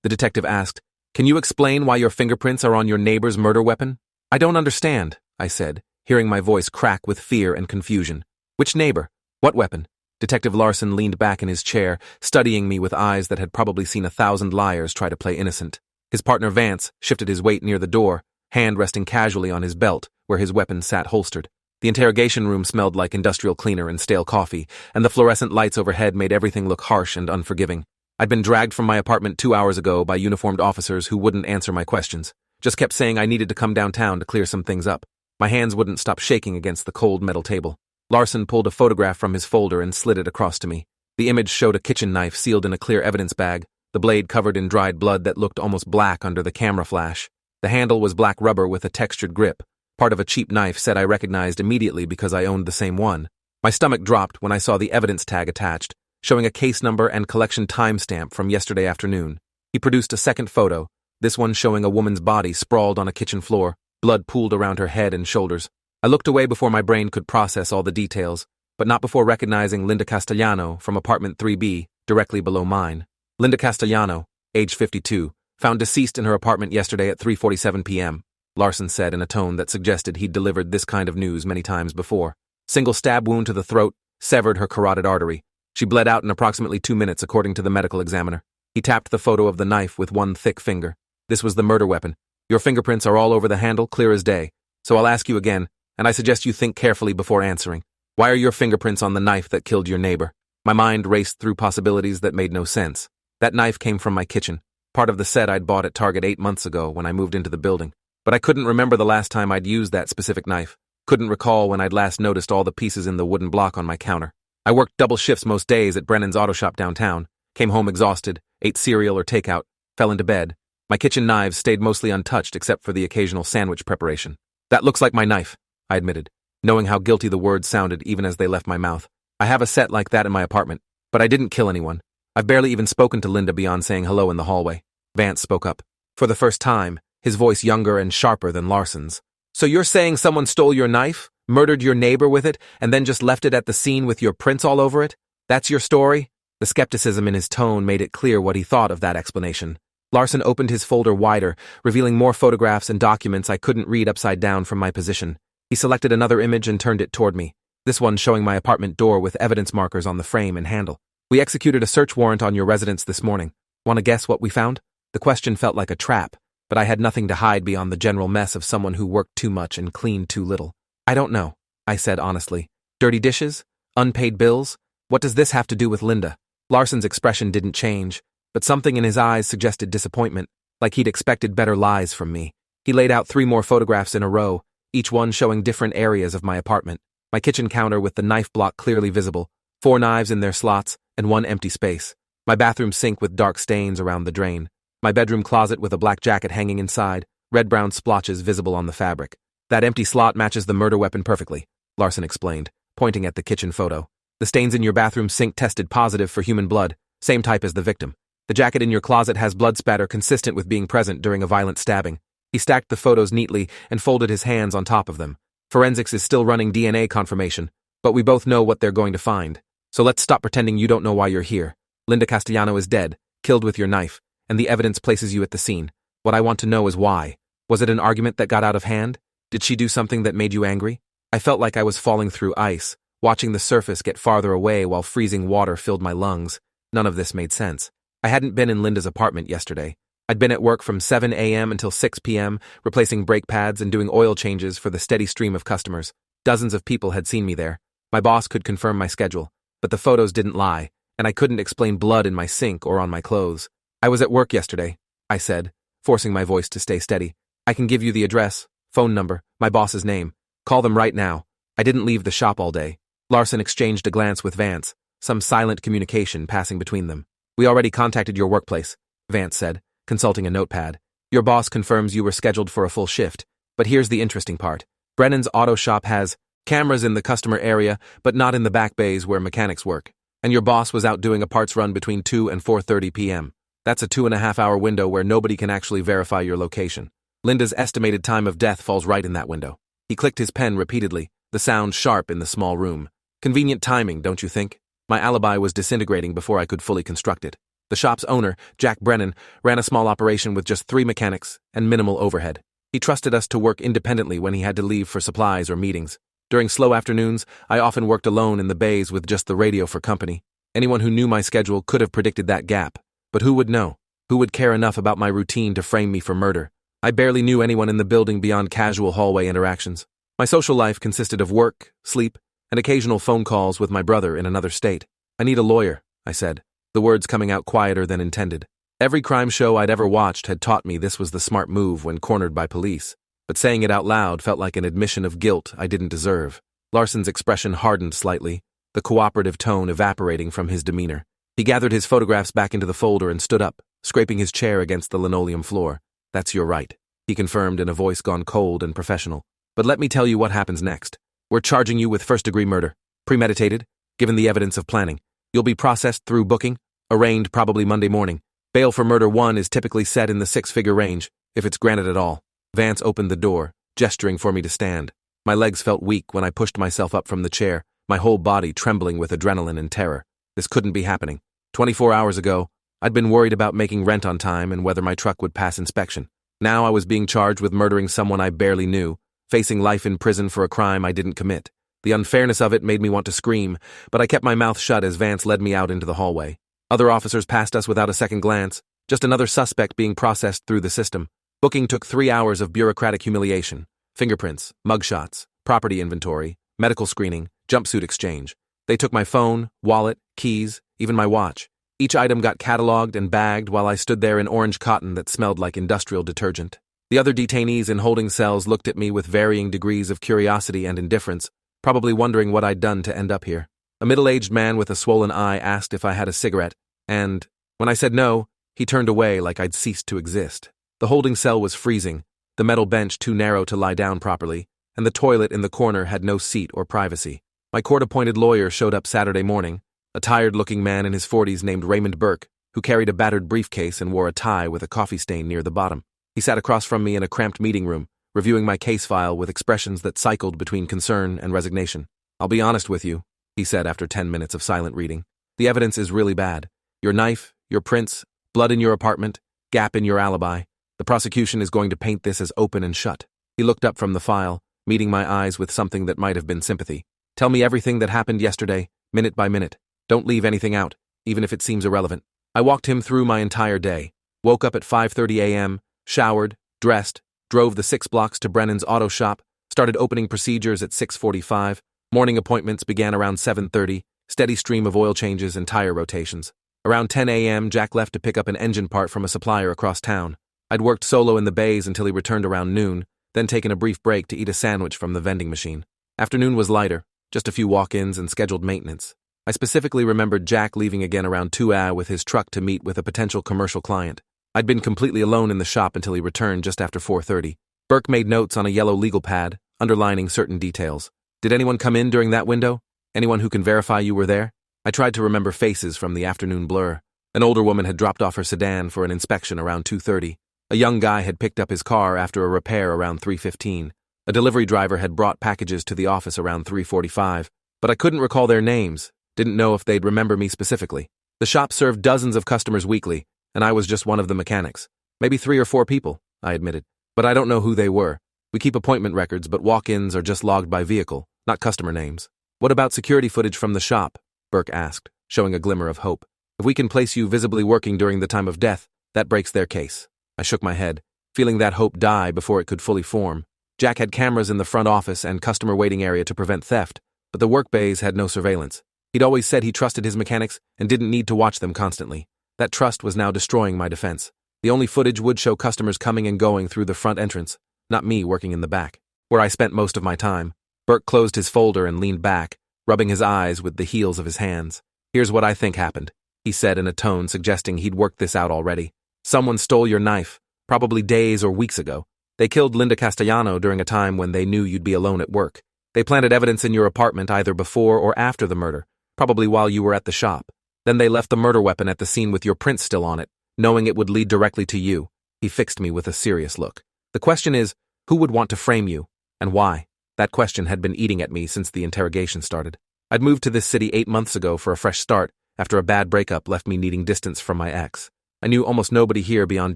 The detective asked, "Can you explain why your fingerprints are on your neighbor's murder weapon?" "I don't understand," I said, hearing my voice crack with fear and confusion. "Which neighbor? What weapon?" Detective Larson leaned back in his chair, studying me with eyes that had probably seen 1,000 liars try to play innocent. His partner Vance shifted his weight near the door, hand resting casually on his belt, where his weapon sat holstered. The interrogation room smelled like industrial cleaner and stale coffee, and the fluorescent lights overhead made everything look harsh and unforgiving. I'd been dragged from my apartment 2 hours ago by uniformed officers who wouldn't answer my questions, just kept saying I needed to come downtown to clear some things up. My hands wouldn't stop shaking against the cold metal table. Larson pulled a photograph from his folder and slid it across to me. The image showed a kitchen knife sealed in a clear evidence bag, the blade covered in dried blood that looked almost black under the camera flash. The handle was black rubber with a textured grip, part of a cheap knife set I recognized immediately because I owned the same one. My stomach dropped when I saw the evidence tag attached, showing a case number and collection timestamp from yesterday afternoon. He produced a second photo, this one showing a woman's body sprawled on a kitchen floor, blood pooled around her head and shoulders. I looked away before my brain could process all the details, but not before recognizing Linda Castellano from apartment 3B, directly below mine. Linda Castellano, age 52, found deceased in her apartment yesterday at 3:47 p.m., Larson said in a tone that suggested he'd delivered this kind of news many times before. Single stab wound to the throat, severed her carotid artery. She bled out in approximately 2 minutes according to the medical examiner. He tapped the photo of the knife with one thick finger. This was the murder weapon. Your fingerprints are all over the handle, clear as day. So I'll ask you again, and I suggest you think carefully before answering. Why are your fingerprints on the knife that killed your neighbor? My mind raced through possibilities that made no sense. That knife came from my kitchen, part of the set I'd bought at Target 8 months ago when I moved into the building. But I couldn't remember the last time I'd used that specific knife. Couldn't recall when I'd last noticed all the pieces in the wooden block on my counter. I worked double shifts most days at Brennan's auto shop downtown, came home exhausted, ate cereal or takeout, fell into bed. My kitchen knives stayed mostly untouched except for the occasional sandwich preparation. That looks like my knife, I admitted, knowing how guilty the words sounded even as they left my mouth. I have a set like that in my apartment, but I didn't kill anyone. I've barely even spoken to Linda beyond saying hello in the hallway. Vance spoke up. For the first time, his voice younger and sharper than Larson's. So you're saying someone stole your knife, murdered your neighbor with it, and then just left it at the scene with your prints all over it? That's your story? The skepticism in his tone made it clear what he thought of that explanation. Larson opened his folder wider, revealing more photographs and documents I couldn't read upside down from my position. He selected another image and turned it toward me, this one showing my apartment door with evidence markers on the frame and handle. We executed a search warrant on your residence this morning. Want to guess what we found? The question felt like a trap, but I had nothing to hide beyond the general mess of someone who worked too much and cleaned too little. I don't know, I said honestly. Dirty dishes? Unpaid bills? What does this have to do with Linda? Larson's expression didn't change, but something in his eyes suggested disappointment, like he'd expected better lies from me. He laid out 3 more photographs in a row, each one showing different areas of my apartment. My kitchen counter with the knife block clearly visible, 4 knives in their slots, and 1 empty space. My bathroom sink with dark stains around the drain. My bedroom closet with a black jacket hanging inside, red-brown splotches visible on the fabric. That empty slot matches the murder weapon perfectly, Larson explained, pointing at the kitchen photo. The stains in your bathroom sink tested positive for human blood, same type as the victim. The jacket in your closet has blood spatter consistent with being present during a violent stabbing. He stacked the photos neatly and folded his hands on top of them. Forensics is still running DNA confirmation, but we both know what they're going to find. So let's stop pretending you don't know why you're here. Linda Castellano is dead, killed with your knife, and the evidence places you at the scene. What I want to know is why. Was it an argument that got out of hand? Did she do something that made you angry? I felt like I was falling through ice, watching the surface get farther away while freezing water filled my lungs. None of this made sense. I hadn't been in Linda's apartment yesterday. I'd been at work from 7 a.m. until 6 p.m., replacing brake pads and doing oil changes for the steady stream of customers. Dozens of people had seen me there. My boss could confirm my schedule, but the photos didn't lie, and I couldn't explain blood in my sink or on my clothes. I was at work yesterday, I said, forcing my voice to stay steady. I can give you the address, phone number, my boss's name. Call them right now. I didn't leave the shop all day. Larson exchanged a glance with Vance, some silent communication passing between them. We already contacted your workplace, Vance said, consulting a notepad. Your boss confirms you were scheduled for a full shift, but here's the interesting part. Brennan's auto shop has cameras in the customer area, but not in the back bays where mechanics work. And your boss was out doing a parts run between 2 and 4:30 p.m. That's a 2.5-hour window where nobody can actually verify your location. Linda's estimated time of death falls right in that window. He clicked his pen repeatedly, the sound sharp in the small room. Convenient timing, don't you think? My alibi was disintegrating before I could fully construct it. The shop's owner, Jack Brennan, ran a small operation with just 3 mechanics and minimal overhead. He trusted us to work independently when he had to leave for supplies or meetings. During slow afternoons, I often worked alone in the bays with just the radio for company. Anyone who knew my schedule could have predicted that gap. But who would know? Who would care enough about my routine to frame me for murder? I barely knew anyone in the building beyond casual hallway interactions. My social life consisted of work, sleep, and occasional phone calls with my brother in another state. "I need a lawyer," I said, the words coming out quieter than intended. Every crime show I'd ever watched had taught me this was the smart move when cornered by police, but saying it out loud felt like an admission of guilt I didn't deserve. Larson's expression hardened slightly, the cooperative tone evaporating from his demeanor. He gathered his photographs back into the folder and stood up, scraping his chair against the linoleum floor. "That's your right," he confirmed in a voice gone cold and professional. "But let me tell you what happens next. We're charging you with first-degree murder. Premeditated, given the evidence of planning. You'll be processed through booking, arraigned probably Monday morning. Bail for murder 1 is typically set in the 6-figure range, if it's granted at all." Vance opened the door, gesturing for me to stand. My legs felt weak when I pushed myself up from the chair, my whole body trembling with adrenaline and terror. This couldn't be happening. 24 hours ago, I'd been worried about making rent on time and whether my truck would pass inspection. Now I was being charged with murdering someone I barely knew, facing life in prison for a crime I didn't commit. The unfairness of it made me want to scream, but I kept my mouth shut as Vance led me out into the hallway. Other officers passed us without a second glance, just another suspect being processed through the system. Booking took 3 hours of bureaucratic humiliation. Fingerprints, mugshots, property inventory, medical screening, jumpsuit exchange. They took my phone, wallet, keys, even my watch. Each item got cataloged and bagged while I stood there in orange cotton that smelled like industrial detergent. The other detainees in holding cells looked at me with varying degrees of curiosity and indifference, probably wondering what I'd done to end up here. A middle-aged man with a swollen eye asked if I had a cigarette, and, when I said no, he turned away like I'd ceased to exist. The holding cell was freezing, the metal bench too narrow to lie down properly, and the toilet in the corner had no seat or privacy. My court-appointed lawyer showed up Saturday morning, a tired-looking man in his 40s named Raymond Burke, who carried a battered briefcase and wore a tie with a coffee stain near the bottom. He sat across from me in a cramped meeting room, reviewing my case file with expressions that cycled between concern and resignation. "I'll be honest with you," he said after 10 minutes of silent reading. "The evidence is really bad. Your knife, your prints, blood in your apartment, gap in your alibi. The prosecution is going to paint this as open and shut." He looked up from the file, meeting my eyes with something that might have been sympathy. "Tell me everything that happened yesterday, minute by minute. Don't leave anything out, even if it seems irrelevant." I walked him through my entire day. Woke up at 5:30 a.m., showered, dressed, drove the 6 blocks to Brennan's auto shop, started opening procedures at 6:45. Morning appointments began around 7:30, steady stream of oil changes and tire rotations. Around 10 a.m., Jack left to pick up an engine part from a supplier across town. I'd worked solo in the bays until he returned around noon, then taken a brief break to eat a sandwich from the vending machine. Afternoon was lighter, just a few walk-ins and scheduled maintenance. I specifically remembered Jack leaving again around 2 a.m. with his truck to meet with a potential commercial client. I'd been completely alone in the shop until he returned just after 4:30. Burke made notes on a yellow legal pad, underlining certain details. "Did anyone come in during that window? Anyone who can verify you were there?" I tried to remember faces from the afternoon blur. An older woman had dropped off her sedan for an inspection around 2:30. A young guy had picked up his car after a repair around 3:15. A delivery driver had brought packages to the office around 3:45, but I couldn't recall their names, didn't know if they'd remember me specifically. The shop served dozens of customers weekly, and I was just one of the mechanics. Maybe 3 or 4 people, I admitted, but I don't know who they were. We keep appointment records, but walk-ins are just logged by vehicle, not customer names. "What about security footage from the shop?" Burke asked, showing a glimmer of hope. "If we can place you visibly working during the time of death, that breaks their case." I shook my head, feeling that hope die before it could fully form. Jack had cameras in the front office and customer waiting area to prevent theft, but the work bays had no surveillance. He'd always said he trusted his mechanics and didn't need to watch them constantly. That trust was now destroying my defense. The only footage would show customers coming and going through the front entrance, not me working in the back, where I spent most of my time. Burke closed his folder and leaned back, rubbing his eyes with the heels of his hands. "Here's what I think happened," he said in a tone suggesting he'd worked this out already. "Someone stole your knife, probably days or weeks ago. They killed Linda Castellano during a time when they knew you'd be alone at work. They planted evidence in your apartment either before or after the murder, probably while you were at the shop. Then they left the murder weapon at the scene with your prints still on it, knowing it would lead directly to you." He fixed me with a serious look. "The question is, who would want to frame you, and why?" That question had been eating at me since the interrogation started. I'd moved to this city 8 months ago for a fresh start, after a bad breakup left me needing distance from my ex. I knew almost nobody here beyond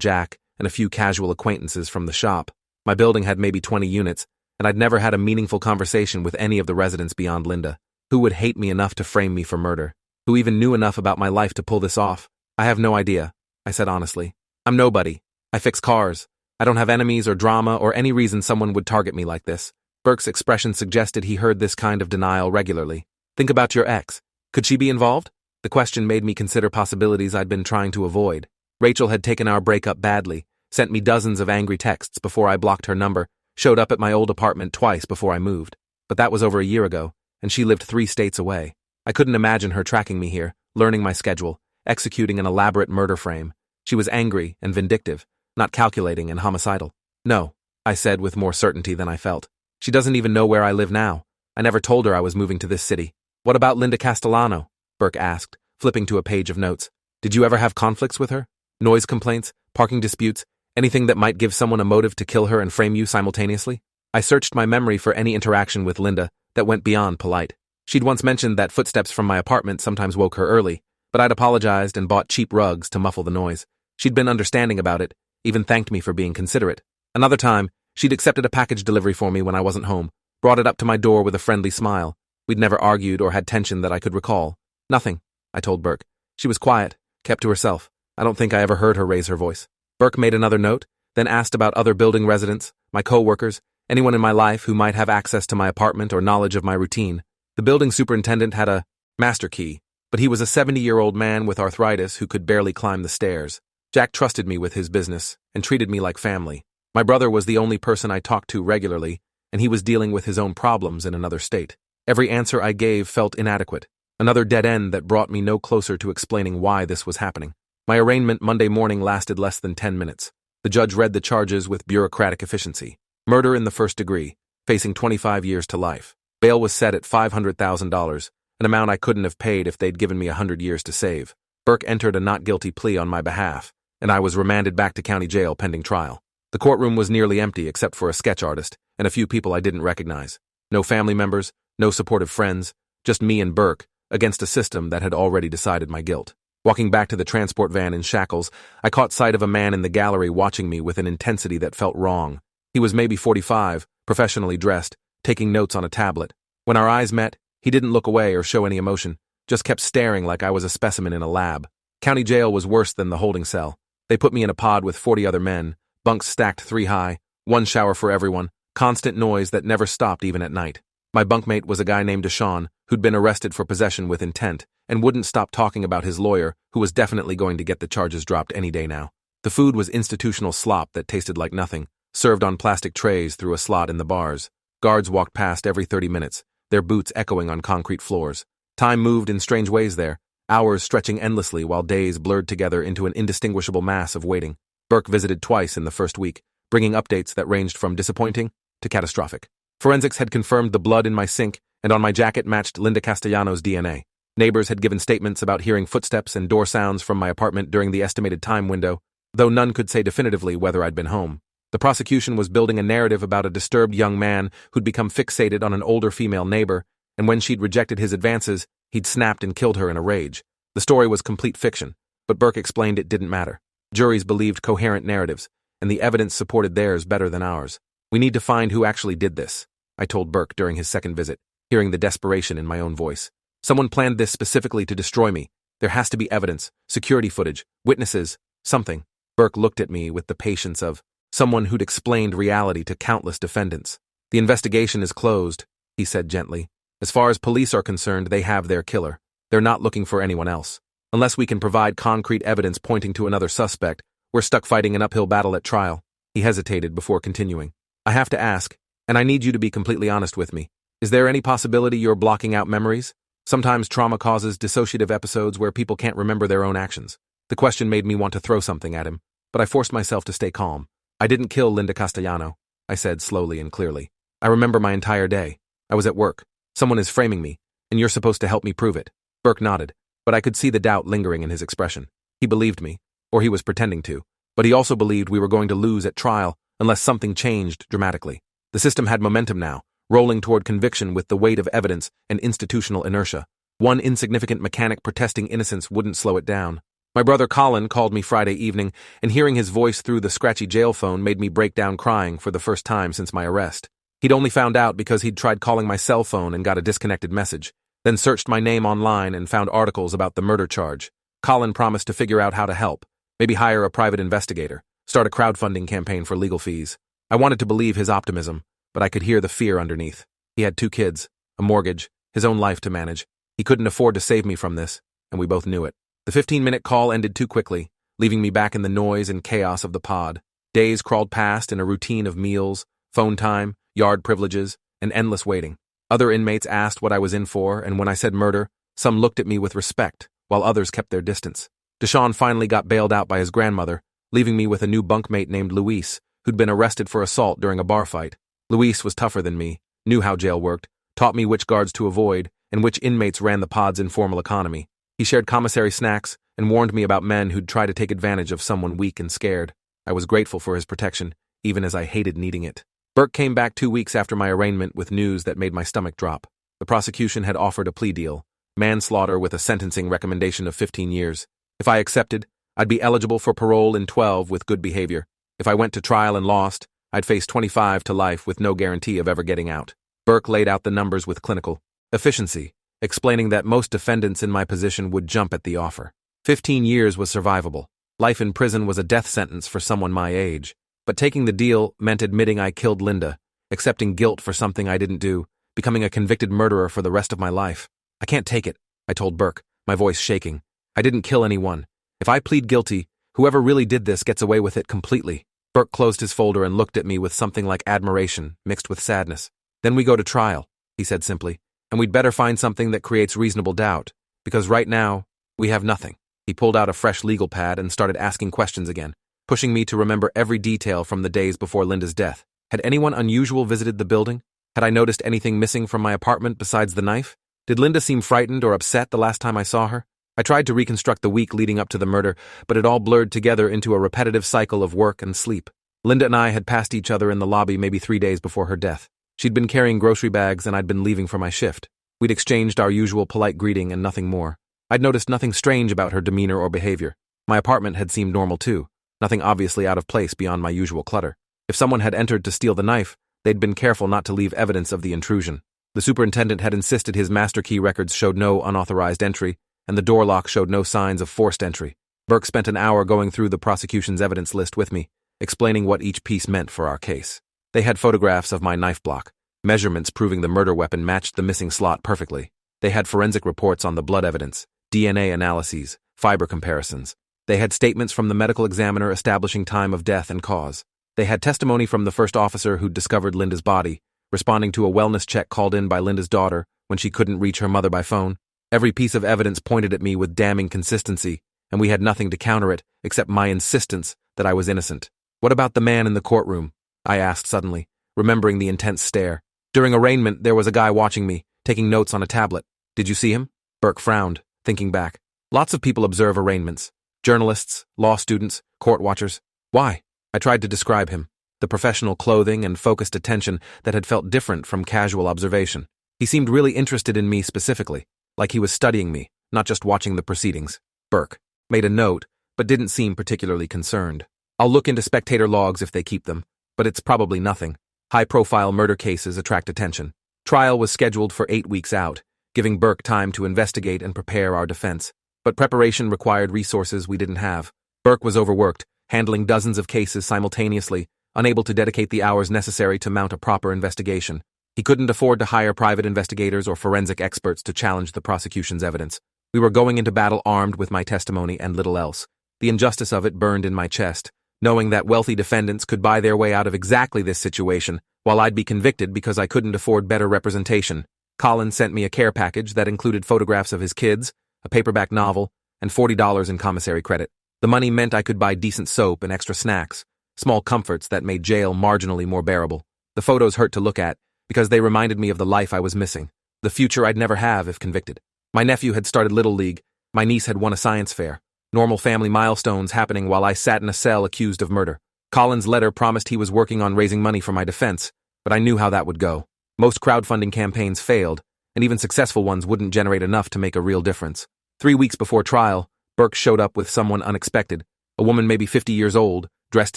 Jack and a few casual acquaintances from the shop. My building had maybe 20 units, and I'd never had a meaningful conversation with any of the residents beyond Linda. Who would hate me enough to frame me for murder? Who even knew enough about my life to pull this off? I have no idea, I said honestly. I'm nobody. I fix cars. I don't have enemies or drama or any reason someone would target me like this. Burke's expression suggested he heard this kind of denial regularly. Think about your ex. Could she be involved? The question made me consider possibilities I'd been trying to avoid. Rachel had taken our breakup badly, sent me dozens of angry texts before I blocked her number, showed up at my old apartment twice before I moved. But that was over a year ago, and she lived 3 states away. I couldn't imagine her tracking me here, learning my schedule, executing an elaborate murder frame. She was angry and vindictive, not calculating and homicidal. No, I said with more certainty than I felt. She doesn't even know where I live now. I never told her I was moving to this city. What about Linda Castellano? Burke asked, flipping to a page of notes. Did you ever have conflicts with her? Noise complaints, parking disputes, anything that might give someone a motive to kill her and frame you simultaneously? I searched my memory for any interaction with Linda that went beyond polite. She'd once mentioned that footsteps from my apartment sometimes woke her early, but I'd apologized and bought cheap rugs to muffle the noise. She'd been understanding about it, even thanked me for being considerate. Another time, she'd accepted a package delivery for me when I wasn't home, brought it up to my door with a friendly smile. We'd never argued or had tension that I could recall. Nothing, I told Burke. She was quiet, kept to herself. I don't think I ever heard her raise her voice. Burke made another note, then asked about other building residents, my co-workers, anyone in my life who might have access to my apartment or knowledge of my routine. The building superintendent had a master key, but he was a 70-year-old man with arthritis who could barely climb the stairs. Jack trusted me with his business and treated me like family. My brother was the only person I talked to regularly, and he was dealing with his own problems in another state. Every answer I gave felt inadequate, another dead end that brought me no closer to explaining why this was happening. My arraignment Monday morning lasted less than 10 minutes. The judge read the charges with bureaucratic efficiency. Murder in the first degree, facing 25 years to life. Bail was set at $500,000, an amount I couldn't have paid if they'd given me 100 years to save. Burke entered a not guilty plea on my behalf, and I was remanded back to county jail pending trial. The courtroom was nearly empty except for a sketch artist and a few people I didn't recognize. No family members, no supportive friends, just me and Burke, against a system that had already decided my guilt. Walking back to the transport van in shackles, I caught sight of a man in the gallery watching me with an intensity that felt wrong. He was maybe 45, professionally dressed, taking notes on a tablet. When our eyes met, he didn't look away or show any emotion, just kept staring like I was a specimen in a lab. County jail was worse than the holding cell. They put me in a pod with 40 other men, bunks stacked 3 high, 1 shower for everyone, constant noise that never stopped even at night. My bunkmate was a guy named Deshaun, who'd been arrested for possession with intent, and wouldn't stop talking about his lawyer, who was definitely going to get the charges dropped any day now. The food was institutional slop that tasted like nothing, served on plastic trays through a slot in the bars. Guards walked past every 30 minutes, their boots echoing on concrete floors. Time moved in strange ways there, hours stretching endlessly while days blurred together into an indistinguishable mass of waiting. Burke visited twice in the first week, bringing updates that ranged from disappointing to catastrophic. Forensics had confirmed the blood in my sink, and on my jacket matched Linda Castellano's DNA. Neighbors had given statements about hearing footsteps and door sounds from my apartment during the estimated time window, though none could say definitively whether I'd been home. The prosecution was building a narrative about a disturbed young man who'd become fixated on an older female neighbor, and when she'd rejected his advances, he'd snapped and killed her in a rage. The story was complete fiction, but Burke explained it didn't matter. Juries believed coherent narratives, and the evidence supported theirs better than ours. We need to find who actually did this, I told Burke during his second visit, hearing the desperation in my own voice. Someone planned this specifically to destroy me. There has to be evidence, security footage, witnesses, something. Burke looked at me with the patience of someone who'd explained reality to countless defendants. The investigation is closed, he said gently. As far as police are concerned, they have their killer. They're not looking for anyone else. Unless we can provide concrete evidence pointing to another suspect, we're stuck fighting an uphill battle at trial. He hesitated before continuing. I have to ask, and I need you to be completely honest with me. Is there any possibility you're blocking out memories? Sometimes trauma causes dissociative episodes where people can't remember their own actions. The question made me want to throw something at him, but I forced myself to stay calm. I didn't kill Linda Castellano, I said slowly and clearly. I remember my entire day. I was at work. Someone is framing me, and you're supposed to help me prove it. Burke nodded, but I could see the doubt lingering in his expression. He believed me, or he was pretending to, but he also believed we were going to lose at trial unless something changed dramatically. The system had momentum now, rolling toward conviction with the weight of evidence and institutional inertia. One insignificant mechanic protesting innocence wouldn't slow it down. My brother Colin called me Friday evening, and hearing his voice through the scratchy jail phone made me break down crying for the first time since my arrest. He'd only found out because he'd tried calling my cell phone and got a disconnected message, then searched my name online and found articles about the murder charge. Colin promised to figure out how to help, maybe hire a private investigator, start a crowdfunding campaign for legal fees. I wanted to believe his optimism, but I could hear the fear underneath. He had 2 kids, a mortgage, his own life to manage. He couldn't afford to save me from this, and we both knew it. The 15-minute call ended too quickly, leaving me back in the noise and chaos of the pod. Days crawled past in a routine of meals, phone time, yard privileges, and endless waiting. Other inmates asked what I was in for, and when I said murder, some looked at me with respect, while others kept their distance. Deshaun finally got bailed out by his grandmother, leaving me with a new bunkmate named Luis, who'd been arrested for assault during a bar fight. Luis was tougher than me, knew how jail worked, taught me which guards to avoid, and which inmates ran the pod's informal economy. He shared commissary snacks and warned me about men who'd try to take advantage of someone weak and scared. I was grateful for his protection, even as I hated needing it. Burke came back 2 weeks after my arraignment with news that made my stomach drop. The prosecution had offered a plea deal, manslaughter with a sentencing recommendation of 15 years. If I accepted, I'd be eligible for parole in 12 with good behavior. If I went to trial and lost, I'd face 25 to life with no guarantee of ever getting out. Burke laid out the numbers with clinical efficiency, explaining that most defendants in my position would jump at the offer. 15 years was survivable. Life in prison was a death sentence for someone my age. But taking the deal meant admitting I killed Linda, accepting guilt for something I didn't do, becoming a convicted murderer for the rest of my life. I can't take it, I told Burke, my voice shaking. I didn't kill anyone. If I plead guilty, whoever really did this gets away with it completely. Burke closed his folder and looked at me with something like admiration, mixed with sadness. Then we go to trial, he said simply, and we'd better find something that creates reasonable doubt, because right now, we have nothing. He pulled out a fresh legal pad and started asking questions again, pushing me to remember every detail from the days before Linda's death. Had anyone unusual visited the building? Had I noticed anything missing from my apartment besides the knife? Did Linda seem frightened or upset the last time I saw her? I tried to reconstruct the week leading up to the murder, but it all blurred together into a repetitive cycle of work and sleep. Linda and I had passed each other in the lobby maybe 3 days before her death. She'd been carrying grocery bags and I'd been leaving for my shift. We'd exchanged our usual polite greeting and nothing more. I'd noticed nothing strange about her demeanor or behavior. My apartment had seemed normal too, nothing obviously out of place beyond my usual clutter. If someone had entered to steal the knife, they'd been careful not to leave evidence of the intrusion. The superintendent had insisted his master key records showed no unauthorized entry, and the door lock showed no signs of forced entry. Burke spent an hour going through the prosecution's evidence list with me, explaining what each piece meant for our case. They had photographs of my knife block, measurements proving the murder weapon matched the missing slot perfectly. They had forensic reports on the blood evidence, DNA analyses, fiber comparisons. They had statements from the medical examiner establishing time of death and cause. They had testimony from the first officer who'd discovered Linda's body, responding to a wellness check called in by Linda's daughter when she couldn't reach her mother by phone. Every piece of evidence pointed at me with damning consistency, and we had nothing to counter it except my insistence that I was innocent. What about the man in the courtroom? I asked suddenly, remembering the intense stare. During arraignment, there was a guy watching me, taking notes on a tablet. Did you see him? Burke frowned, thinking back. Lots of people observe arraignments. Journalists, law students, court watchers. Why? I tried to describe him. The professional clothing and focused attention that had felt different from casual observation. He seemed really interested in me specifically, like he was studying me, not just watching the proceedings. Burke made a note, but didn't seem particularly concerned. I'll look into spectator logs if they keep them, but it's probably nothing. High-profile murder cases attract attention. Trial was scheduled for 8 weeks out, giving Burke time to investigate and prepare our defense. But preparation required resources we didn't have. Burke was overworked, handling dozens of cases simultaneously, unable to dedicate the hours necessary to mount a proper investigation. He couldn't afford to hire private investigators or forensic experts to challenge the prosecution's evidence. We were going into battle armed with my testimony and little else. The injustice of it burned in my chest, knowing that wealthy defendants could buy their way out of exactly this situation, while I'd be convicted because I couldn't afford better representation. Colin sent me a care package that included photographs of his kids, a paperback novel, and $40 in commissary credit. The money meant I could buy decent soap and extra snacks, small comforts that made jail marginally more bearable. The photos hurt to look at, because they reminded me of the life I was missing, the future I'd never have if convicted. My nephew had started Little League, my niece had won a science fair. Normal family milestones happening while I sat in a cell accused of murder. Colin's letter promised he was working on raising money for my defense, but I knew how that would go. Most crowdfunding campaigns failed, and even successful ones wouldn't generate enough to make a real difference. 3 weeks before trial, Burke showed up with someone unexpected. A woman maybe 50 years old, dressed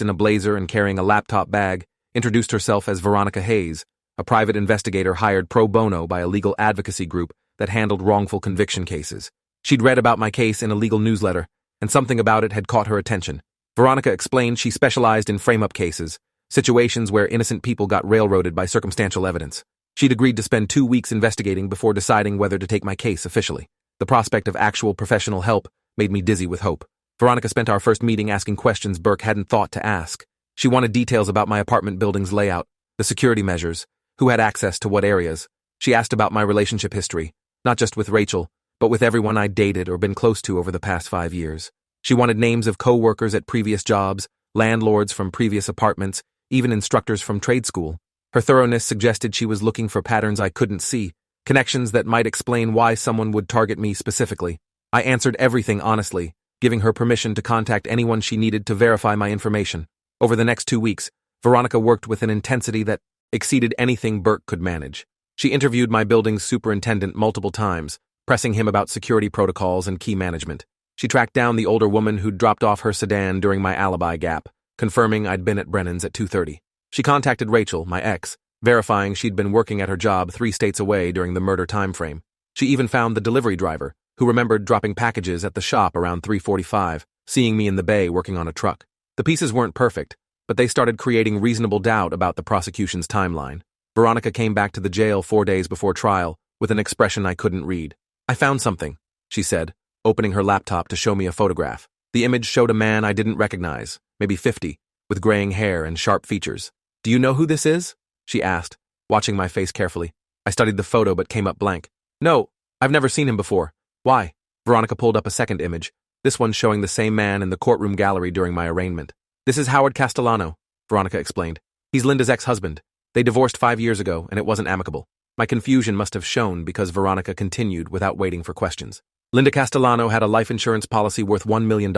in a blazer and carrying a laptop bag, introduced herself as Veronica Hayes, a private investigator hired pro bono by a legal advocacy group that handled wrongful conviction cases. She'd read about my case in a legal newsletter, and something about it had caught her attention. Veronica explained she specialized in frame-up cases, situations where innocent people got railroaded by circumstantial evidence. She'd agreed to spend 2 weeks investigating before deciding whether to take my case officially. The prospect of actual professional help made me dizzy with hope. Veronica spent our first meeting asking questions Burke hadn't thought to ask. She wanted details about my apartment building's layout, the security measures, who had access to what areas. She asked about my relationship history, not just with Rachel, but with everyone I'd dated or been close to over the past 5 years. She wanted names of co-workers at previous jobs, landlords from previous apartments, even instructors from trade school. Her thoroughness suggested she was looking for patterns I couldn't see, connections that might explain why someone would target me specifically. I answered everything honestly, giving her permission to contact anyone she needed to verify my information. Over the next 2 weeks, Veronica worked with an intensity that exceeded anything Burke could manage. She interviewed my building's superintendent multiple times, pressing him about security protocols and key management. She tracked down the older woman who'd dropped off her sedan during my alibi gap, confirming I'd been at Brennan's at 2:30. She contacted Rachel, my ex, verifying she'd been working at her job 3 states away during the murder timeframe. She even found the delivery driver, who remembered dropping packages at the shop around 3:45, seeing me in the bay working on a truck. The pieces weren't perfect, but they started creating reasonable doubt about the prosecution's timeline. Veronica came back to the jail 4 days before trial with an expression I couldn't read. "I found something," she said, opening her laptop to show me a photograph. The image showed a man I didn't recognize, maybe 50, with graying hair and sharp features. "Do you know who this is?" she asked, watching my face carefully. I studied the photo but came up blank. "No, I've never seen him before. Why?" Veronica pulled up a second image, this one showing the same man in the courtroom gallery during my arraignment. "This is Howard Castellano," Veronica explained. "He's Linda's ex-husband. They divorced 5 years ago, and it wasn't amicable." My confusion must have shown because Veronica continued without waiting for questions. "Linda Castellano had a life insurance policy worth $1 million.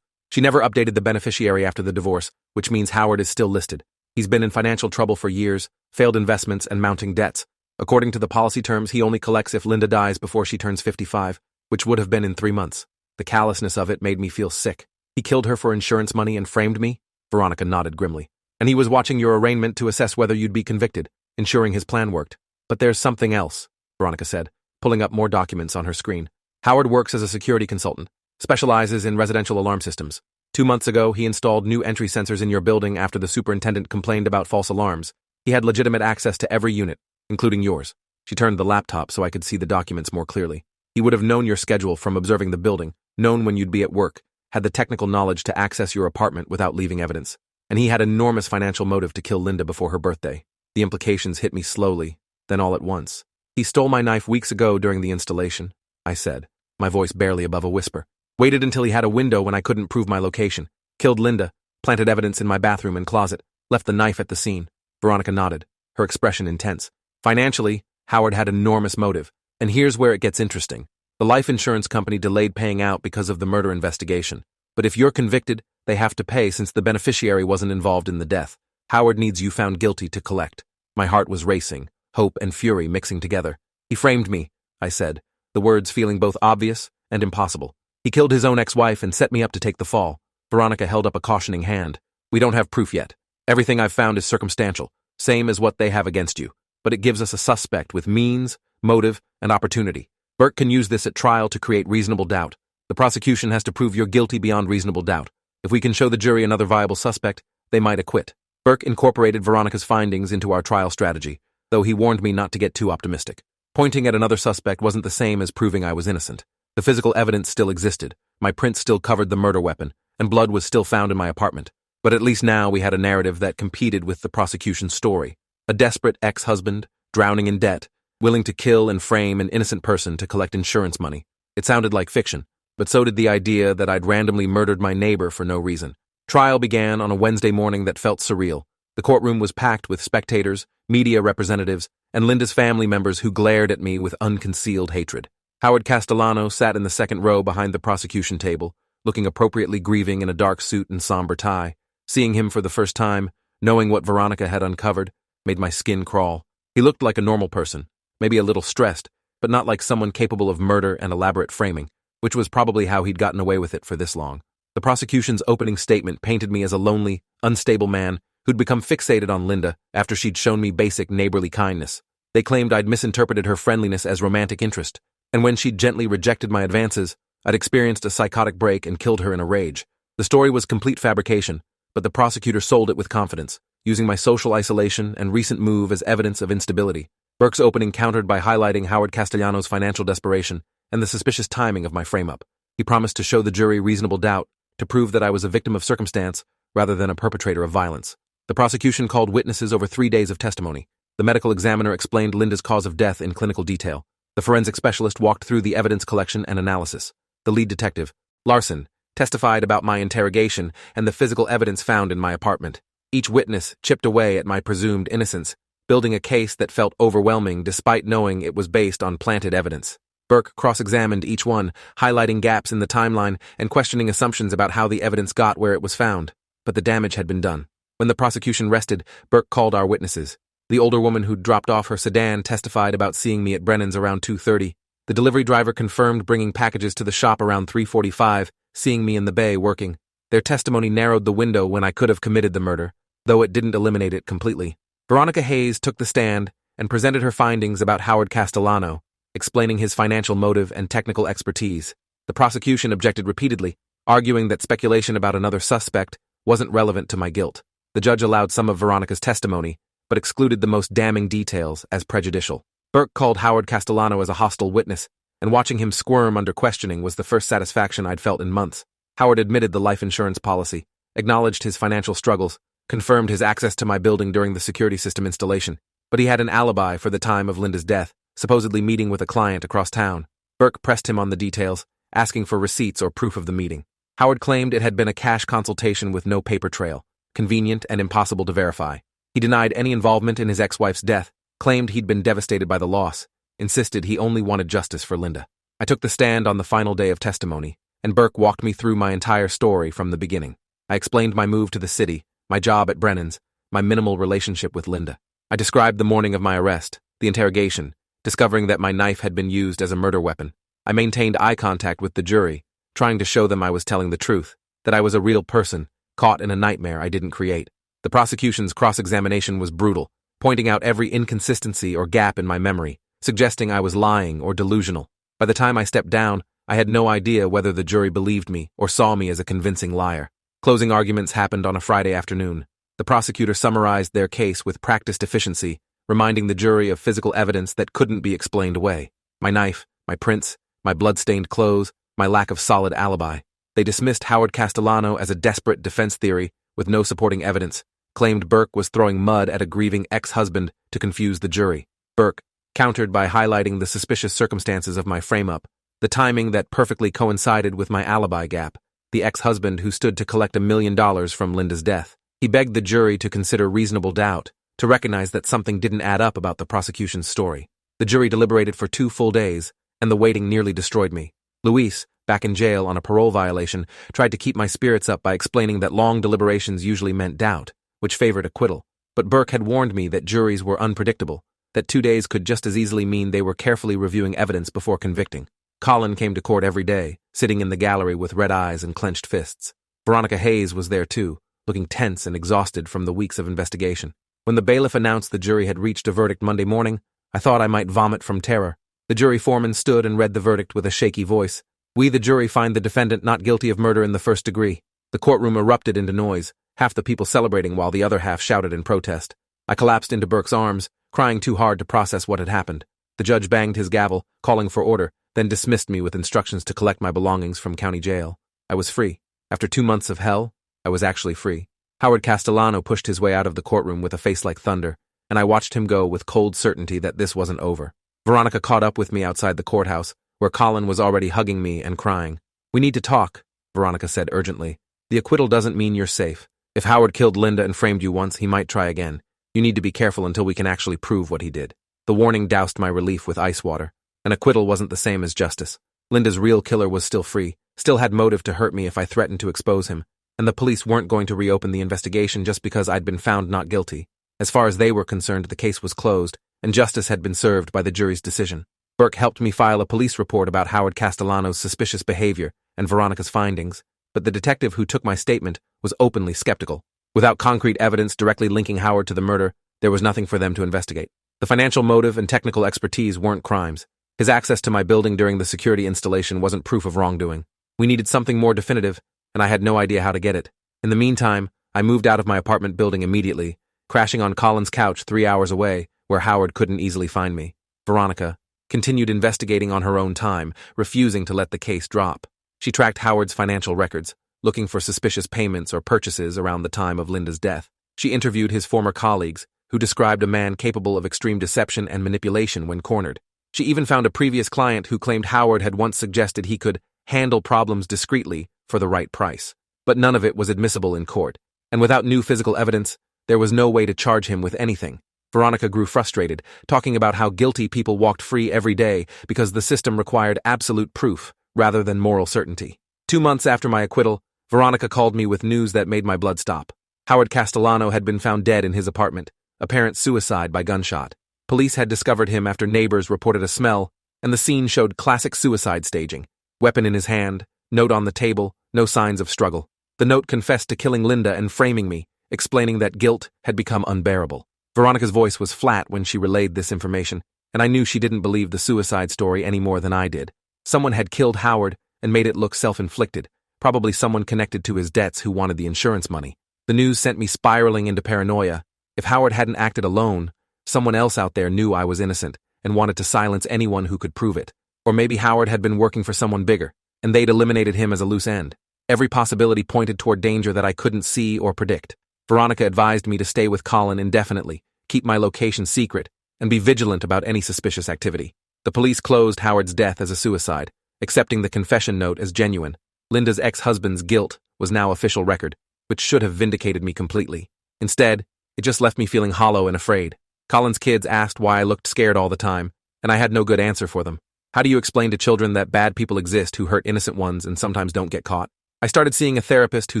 She never updated the beneficiary after the divorce, which means Howard is still listed. He's been in financial trouble for years, failed investments, and mounting debts. According to the policy terms, he only collects if Linda dies before she turns 55, which would have been in 3 months. The callousness of it made me feel sick. He killed her for insurance money and framed me?" Veronica nodded grimly. "And he was watching your arraignment to assess whether you'd be convicted, ensuring his plan worked. But there's something else," Veronica said, pulling up more documents on her screen. "Howard works as a security consultant, specializes in residential alarm systems. 2 months ago, he installed new entry sensors in your building after the superintendent complained about false alarms. He had legitimate access to every unit, including yours." She turned the laptop so I could see the documents more clearly. "He would have known your schedule from observing the building, known when you'd be at work, had the technical knowledge to access your apartment without leaving evidence. And he had enormous financial motive to kill Linda before her birthday." The implications hit me slowly, then all at once. "He stole my knife weeks ago during the installation," I said, my voice barely above a whisper. "Waited until he had a window when I couldn't prove my location. Killed Linda, planted evidence in my bathroom and closet, left the knife at the scene." Veronica nodded, her expression intense. "Financially, Howard had enormous motive. And here's where it gets interesting. The life insurance company delayed paying out because of the murder investigation. But if you're convicted, they have to pay since the beneficiary wasn't involved in the death. Howard needs you found guilty to collect." My heart was racing, hope and fury mixing together. "He framed me," I said, the words feeling both obvious and impossible. "He killed his own ex-wife and set me up to take the fall." Veronica held up a cautioning hand. "We don't have proof yet. Everything I've found is circumstantial, same as what they have against you. But it gives us a suspect with means, motive, and opportunity. Burke can use this at trial to create reasonable doubt. The prosecution has to prove you're guilty beyond reasonable doubt. If we can show the jury another viable suspect, they might acquit." Burke incorporated Veronica's findings into our trial strategy, though he warned me not to get too optimistic. Pointing at another suspect wasn't the same as proving I was innocent. The physical evidence still existed, my prints still covered the murder weapon, and blood was still found in my apartment. But at least now we had a narrative that competed with the prosecution's story. A desperate ex-husband, drowning in debt, willing to kill and frame an innocent person to collect insurance money. It sounded like fiction, but so did the idea that I'd randomly murdered my neighbor for no reason. Trial began on a Wednesday morning that felt surreal. The courtroom was packed with spectators, media representatives, and Linda's family members who glared at me with unconcealed hatred. Howard Castellano sat in the second row behind the prosecution table, looking appropriately grieving in a dark suit and somber tie. Seeing him for the first time, knowing what Veronica had uncovered, made my skin crawl. He looked like a normal person, maybe a little stressed, but not like someone capable of murder and elaborate framing, which was probably how he'd gotten away with it for this long. The prosecution's opening statement painted me as a lonely, unstable man who'd become fixated on Linda after she'd shown me basic neighborly kindness. They claimed I'd misinterpreted her friendliness as romantic interest, and when she'd gently rejected my advances, I'd experienced a psychotic break and killed her in a rage. The story was complete fabrication, but the prosecutor sold it with confidence, using my social isolation and recent move as evidence of instability. Burke's opening countered by highlighting Howard Castellanos' financial desperation and the suspicious timing of my frame-up. He promised to show the jury reasonable doubt, to prove that I was a victim of circumstance rather than a perpetrator of violence. The prosecution called witnesses over 3 days of testimony. The medical examiner explained Linda's cause of death in clinical detail. The forensic specialist walked through the evidence collection and analysis. The lead detective, Larson, testified about my interrogation and the physical evidence found in my apartment. Each witness chipped away at my presumed innocence, building a case that felt overwhelming despite knowing it was based on planted evidence. Burke cross-examined each one, highlighting gaps in the timeline and questioning assumptions about how the evidence got where it was found. But the damage had been done. When the prosecution rested, Burke called our witnesses. The older woman who'd dropped off her sedan testified about seeing me at Brennan's around 2:30. The delivery driver confirmed bringing packages to the shop around 3:45, seeing me in the bay working. Their testimony narrowed the window when I could have committed the murder, though it didn't eliminate it completely. Veronica Hayes took the stand and presented her findings about Howard Castellano, explaining his financial motive and technical expertise. The prosecution objected repeatedly, arguing that speculation about another suspect wasn't relevant to my guilt. The judge allowed some of Veronica's testimony, but excluded the most damning details as prejudicial. Burke called Howard Castellano as a hostile witness, and watching him squirm under questioning was the first satisfaction I'd felt in months. Howard admitted the life insurance policy, acknowledged his financial struggles, confirmed his access to my building during the security system installation, but he had an alibi for the time of Linda's death, supposedly meeting with a client across town. Burke pressed him on the details, asking for receipts or proof of the meeting. Howard claimed it had been a cash consultation with no paper trail, convenient and impossible to verify. He denied any involvement in his ex-wife's death, claimed he'd been devastated by the loss, insisted he only wanted justice for Linda. I took the stand on the final day of testimony, and Burke walked me through my entire story from the beginning. I explained my move to the city, my job at Brennan's, my minimal relationship with Linda. I described the morning of my arrest, the interrogation, discovering that my knife had been used as a murder weapon. I maintained eye contact with the jury, trying to show them I was telling the truth, that I was a real person, caught in a nightmare I didn't create. The prosecution's cross-examination was brutal, pointing out every inconsistency or gap in my memory, suggesting I was lying or delusional. By the time I stepped down, I had no idea whether the jury believed me or saw me as a convincing liar. Closing arguments happened on a Friday afternoon. The prosecutor summarized their case with practiced efficiency, reminding the jury of physical evidence that couldn't be explained away. My knife, my prints, my blood-stained clothes, my lack of solid alibi. They dismissed Howard Castellano as a desperate defense theory with no supporting evidence, claimed Burke was throwing mud at a grieving ex-husband to confuse the jury. Burke countered by highlighting the suspicious circumstances of my frame-up, the timing that perfectly coincided with my alibi gap, the ex-husband who stood to collect $1 million from Linda's death. He begged the jury to consider reasonable doubt, to recognize that something didn't add up about the prosecution's story. The jury deliberated for 2 full days, and the waiting nearly destroyed me. Luis, back in jail on a parole violation, tried to keep my spirits up by explaining that long deliberations usually meant doubt, which favored acquittal. But Burke had warned me that juries were unpredictable, that 2 days could just as easily mean they were carefully reviewing evidence before convicting. Colin came to court every day, sitting in the gallery with red eyes and clenched fists. Veronica Hayes was there too, looking tense and exhausted from the weeks of investigation. When the bailiff announced the jury had reached a verdict Monday morning, I thought I might vomit from terror. The jury foreman stood and read the verdict with a shaky voice. "We, the jury, find the defendant not guilty of murder in the first degree." The courtroom erupted into noise, half the people celebrating while the other half shouted in protest. I collapsed into Burke's arms, crying too hard to process what had happened. The judge banged his gavel, calling for order, then dismissed me with instructions to collect my belongings from county jail. I was free. After 2 months of hell, I was actually free. Howard Castellano pushed his way out of the courtroom with a face like thunder, and I watched him go with cold certainty that this wasn't over. Veronica caught up with me outside the courthouse, where Colin was already hugging me and crying. "We need to talk," Veronica said urgently. "The acquittal doesn't mean you're safe. If Howard killed Linda and framed you once, he might try again. You need to be careful until we can actually prove what he did." The warning doused my relief with ice water. An acquittal wasn't the same as justice. Linda's real killer was still free, still had motive to hurt me if I threatened to expose him, and the police weren't going to reopen the investigation just because I'd been found not guilty. As far as they were concerned, the case was closed, and justice had been served by the jury's decision. Burke helped me file a police report about Howard Castellano's suspicious behavior and Veronica's findings, but the detective who took my statement was openly skeptical. Without concrete evidence directly linking Howard to the murder, there was nothing for them to investigate. The financial motive and technical expertise weren't crimes. His access to my building during the security installation wasn't proof of wrongdoing. We needed something more definitive, and I had no idea how to get it. In the meantime, I moved out of my apartment building immediately, crashing on Colin's couch 3 hours away, where Howard couldn't easily find me. Veronica continued investigating on her own time, refusing to let the case drop. She tracked Howard's financial records, looking for suspicious payments or purchases around the time of Linda's death. She interviewed his former colleagues, who described a man capable of extreme deception and manipulation when cornered. She even found a previous client who claimed Howard had once suggested he could handle problems discreetly for the right price. But none of it was admissible in court, and without new physical evidence, there was no way to charge him with anything. Veronica grew frustrated, talking about how guilty people walked free every day because the system required absolute proof rather than moral certainty. 2 months after my acquittal, Veronica called me with news that made my blood stop. Howard Castellano had been found dead in his apartment, apparent suicide by gunshot. Police had discovered him after neighbors reported a smell, and the scene showed classic suicide staging. Weapon in his hand, note on the table, no signs of struggle. The note confessed to killing Linda and framing me, explaining that guilt had become unbearable. Veronica's voice was flat when she relayed this information, and I knew she didn't believe the suicide story any more than I did. Someone had killed Howard and made it look self-inflicted, probably someone connected to his debts who wanted the insurance money. The news sent me spiraling into paranoia. If Howard hadn't acted alone, someone else out there knew I was innocent and wanted to silence anyone who could prove it. Or maybe Howard had been working for someone bigger, and they'd eliminated him as a loose end. Every possibility pointed toward danger that I couldn't see or predict. Veronica advised me to stay with Colin indefinitely, keep my location secret, and be vigilant about any suspicious activity. The police closed Howard's death as a suicide, accepting the confession note as genuine. Linda's ex-husband's guilt was now official record, which should have vindicated me completely. Instead, it just left me feeling hollow and afraid. Colin's kids asked why I looked scared all the time, and I had no good answer for them. How do you explain to children that bad people exist who hurt innocent ones and sometimes don't get caught? I started seeing a therapist who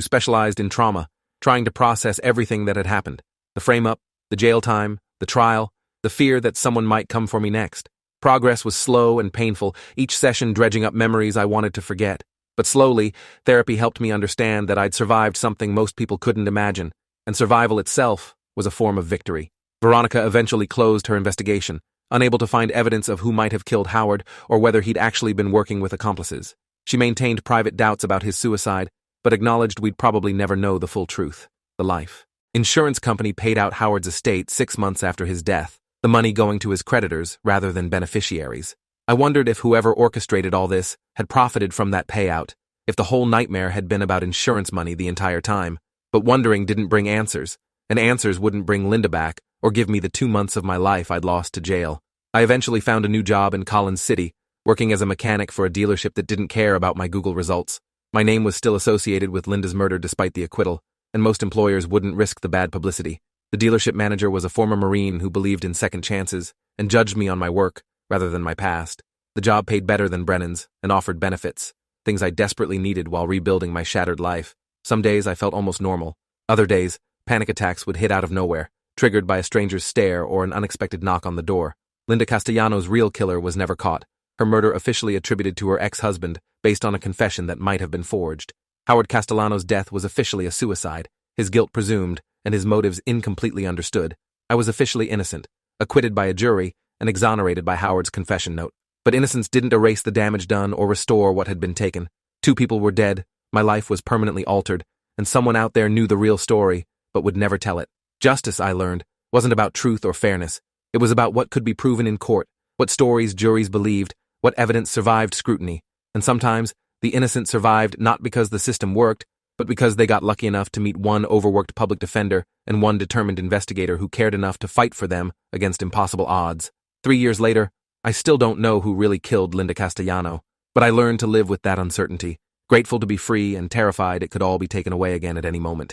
specialized in trauma, trying to process everything that had happened. The frame-up, the jail time, the trial, the fear that someone might come for me next. Progress was slow and painful, each session dredging up memories I wanted to forget. But slowly, therapy helped me understand that I'd survived something most people couldn't imagine, and survival itself was a form of victory. Veronica eventually closed her investigation, unable to find evidence of who might have killed Howard or whether he'd actually been working with accomplices. She maintained private doubts about his suicide, but acknowledged we'd probably never know the full truth, the life. Insurance company paid out Howard's estate 6 months after his death, the money going to his creditors rather than beneficiaries. I wondered if whoever orchestrated all this had profited from that payout, if the whole nightmare had been about insurance money the entire time. But wondering didn't bring answers, and answers wouldn't bring Linda back or give me the 2 months of my life I'd lost to jail. I eventually found a new job in Collins City, working as a mechanic for a dealership that didn't care about my Google results. My name was still associated with Linda's murder despite the acquittal, and most employers wouldn't risk the bad publicity. The dealership manager was a former Marine who believed in second chances and judged me on my work rather than my past. The job paid better than Brennan's and offered benefits, things I desperately needed while rebuilding my shattered life. Some days I felt almost normal. Other days, panic attacks would hit out of nowhere, triggered by a stranger's stare or an unexpected knock on the door. Linda Castellano's real killer was never caught, her murder officially attributed to her ex-husband based on a confession that might have been forged. Howard Castellano's death was officially a suicide, his guilt presumed, and his motives incompletely understood. I was officially innocent, acquitted by a jury, and exonerated by Howard's confession note. But innocence didn't erase the damage done or restore what had been taken. 2 people were dead, my life was permanently altered, and someone out there knew the real story, but would never tell it. Justice, I learned, wasn't about truth or fairness. It was about what could be proven in court, what stories juries believed, what evidence survived scrutiny. And sometimes, the innocent survived not because the system worked, but because they got lucky enough to meet one overworked public defender and one determined investigator who cared enough to fight for them against impossible odds. 3 years later, I still don't know who really killed Linda Castellano, but I learned to live with that uncertainty, grateful to be free and terrified it could all be taken away again at any moment.